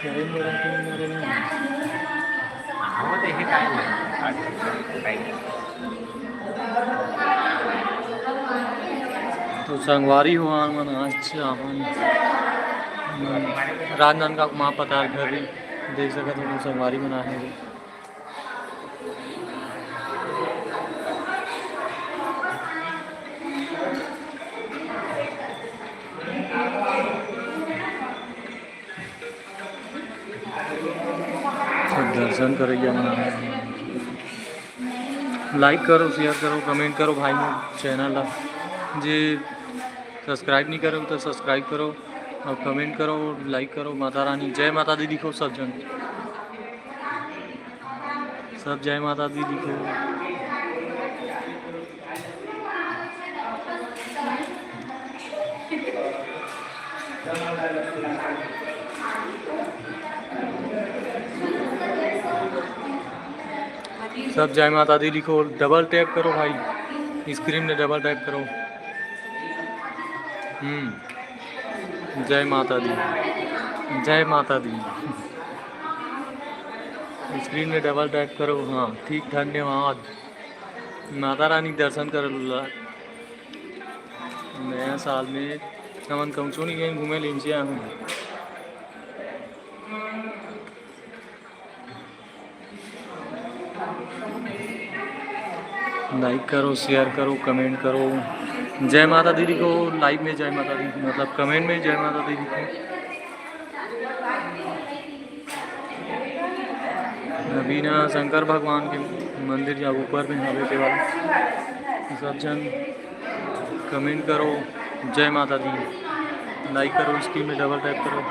तो संगवारी हुआ मन अच्छा राजनांद का माँ पता घर देख सकते हो संगवारी बना है दर्शन करिए मना लाइक करो शेयर करो कमेंट करो भाई चैनल जी सब्सक्राइब नहीं करो तो सब्सक्राइब करो और कमेंट करो लाइक करो माता रानी जय माता दी लिखो सब जन सब जय माता दी लिखो सब जय माता दी लिखो डबल टैप करो भाई स्क्रीन में डबल टैप करो जय माता दी जय माता दी स्क्रीन में डबल टैप करो हाँ ठीक धन्यवाद माता रानी दर्शन कर नया साल में नमन कहूँ नहीं गए घूमे लीजिए हूँ लाइक करो शेयर करो कमेंट करो जय माता दी को लाइव में जय माता दी मतलब कमेंट में जय माता दी को अभी ना शंकर भगवान के मंदिर या ऊपर में हवे के वाला सब जन कमेंट करो जय माता दी लाइक करो स्क्रीन में डबल टैप करो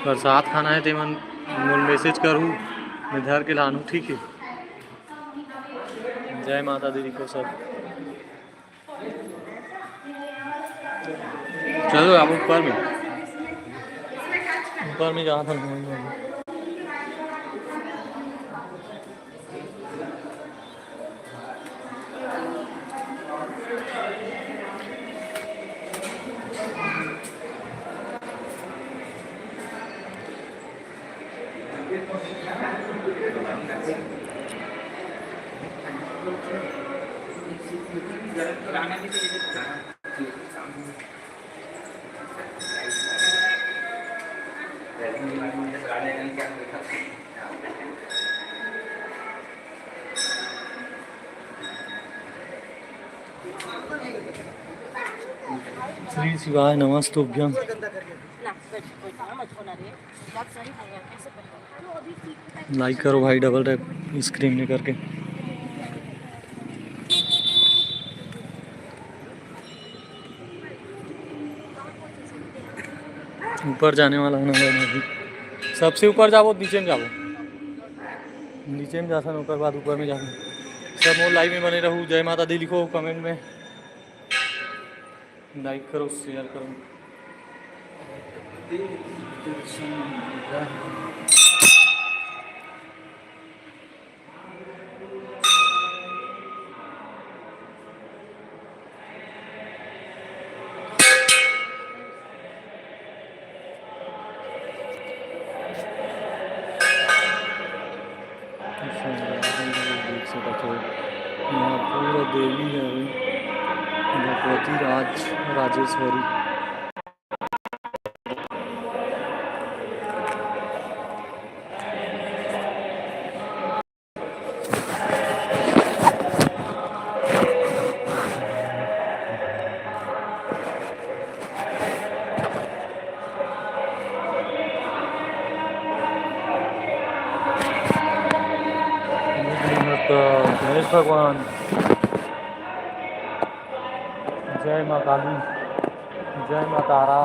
प्रसाद खाना है तो मन मोल मैसेज करूँ मैं धर के लानू ठीक है जय माता दी को सब चलो आप ऊपर में जहाँ था श्री शिवाय नमस्तुभ्यम लाइक करो भाई डबल टैप स्क्रीन में करके ऊपर जाने वाला है ना सबसे ऊपर जाओ नीचे में जाओ नीचे में जाता ऊपर बाद ऊपर में जाओ सब मोर लाइव में बने रहूँ जय माता दी लिखो कमेंट में लाइक करो शेयर करो यहाँ पूरा देवी है भगवती राजेश्वरी गणेश भगवान जय माँ काली जय माँ तारा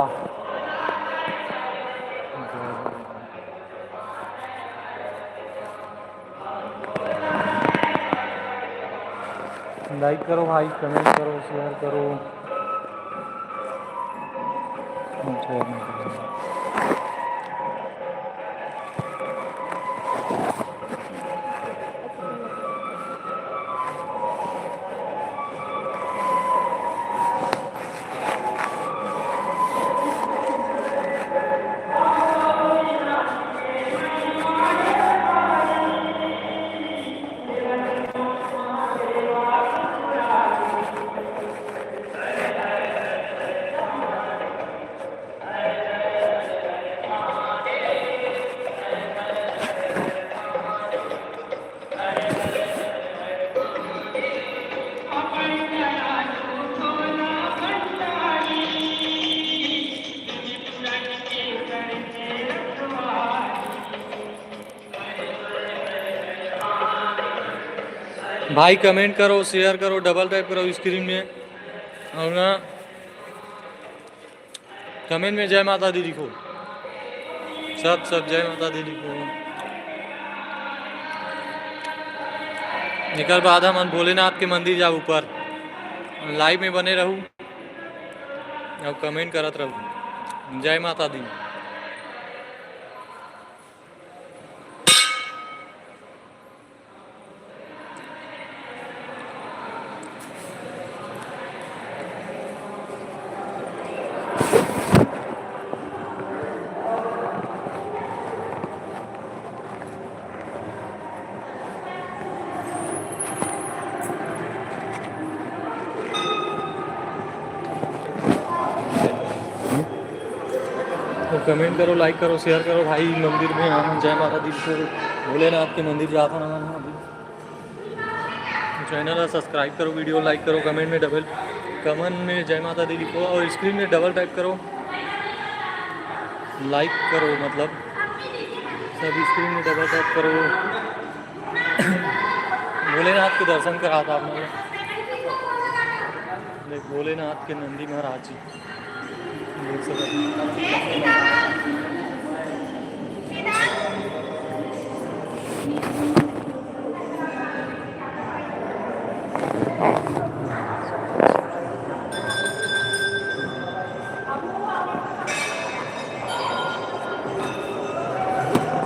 लाइक करो भाई कमेंट करो शेयर करो जय माता भाई कमेंट करो, शेयर करो, डबल टैप करो स्क्रीन में और ना कमेंट में जय माता दी लिखो, सब जय माता दी लिखो। निकल बाद हम भोलेनाथ के मंदिर जाओ ऊपर, लाइव में बने रहूँ और कमेंट करत रहूँ। जय माता दी। तो कमेंट करो, लाइक करो, शेयर करो भाई। मंदिर में आना, जय माता दी को, भोलेनाथ के मंदिर जाता ना अभी। चैनल सब्सक्राइब करो, वीडियो लाइक करो, कमेंट में जय माता दी लिखो और स्क्रीन में डबल टाइप करो, लाइक करो, मतलब सब स्क्रीन में डबल टाइप करो। भोलेनाथ के दर्शन करा था आपने, भोलेनाथ के नंदी महाराज जी देख सकते।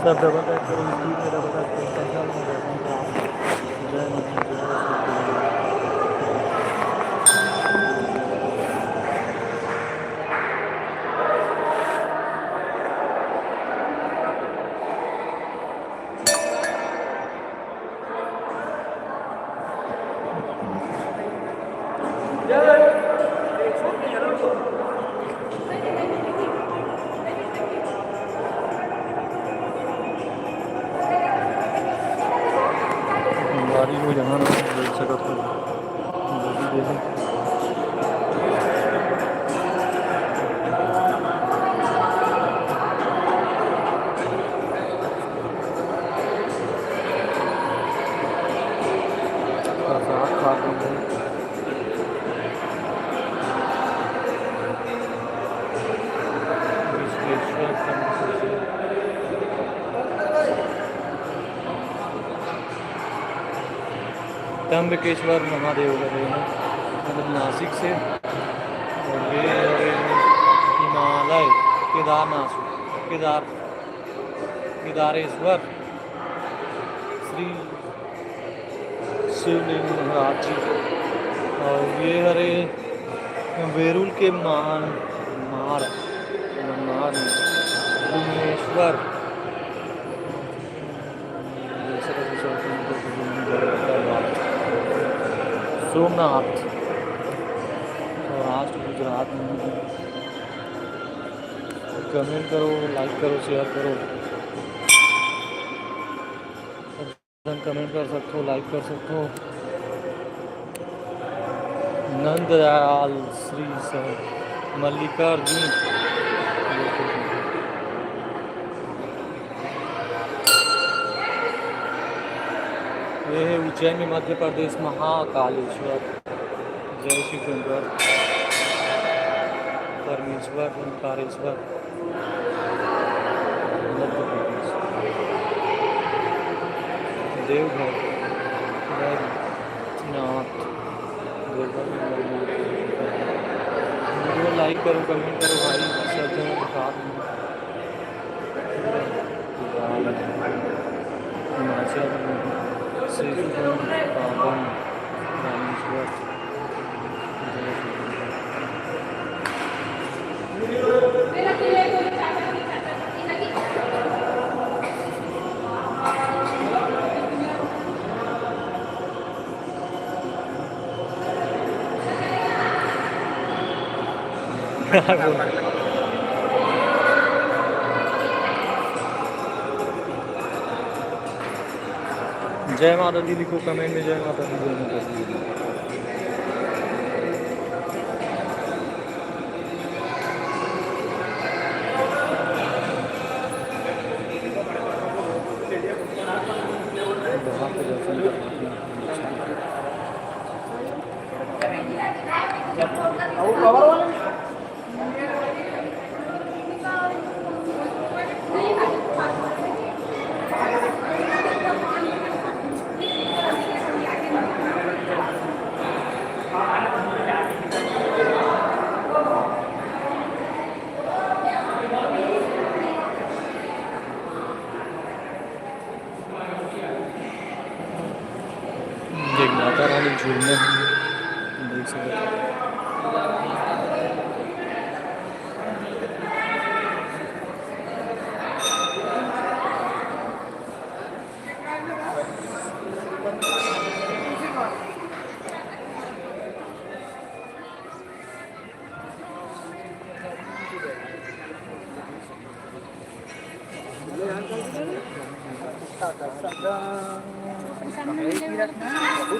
सब डबल टाइप करो, स्क्रीन में डबल टाइप करो। जय माता दी। गाड़ी को जहाँ ना देख सकत हो, प्रसाद खा त्र्यंबकेश्वर महादेव गए हैं, मतलब नासिक से। और ये हिमालय केदारेश्वर श्री शिवलिंग महाराज जी। और ये हरे वेरुल के भुवनेश्वर सोमनाथ महाराष्ट्र गुजरात में। कमेंट करो, लाइक करो, शेयर करो, कमेंट कर सकते हो, लाइक कर सकते हो। नंददयाल श्री मल्लिकार्जुन ये है उज्जैन में मध्य प्रदेश महाकालेश्वर। जय श्री शंकर परमेश्वर ओंकारेश्वर मध्य प्रदेश। देवघर नाथ वीडियो लाइक करो, कमेंट करो भाई, सब जगह दिखा हिमाचल श्रीशुकम पावन रामेश्वर। जय माता दी लिखो कमेंट में, जय माता दी, जय माता दी। वहाँ पे दर्शन करते हैं। ये माता रानी झूलने हम देख सकते हैं।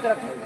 रखना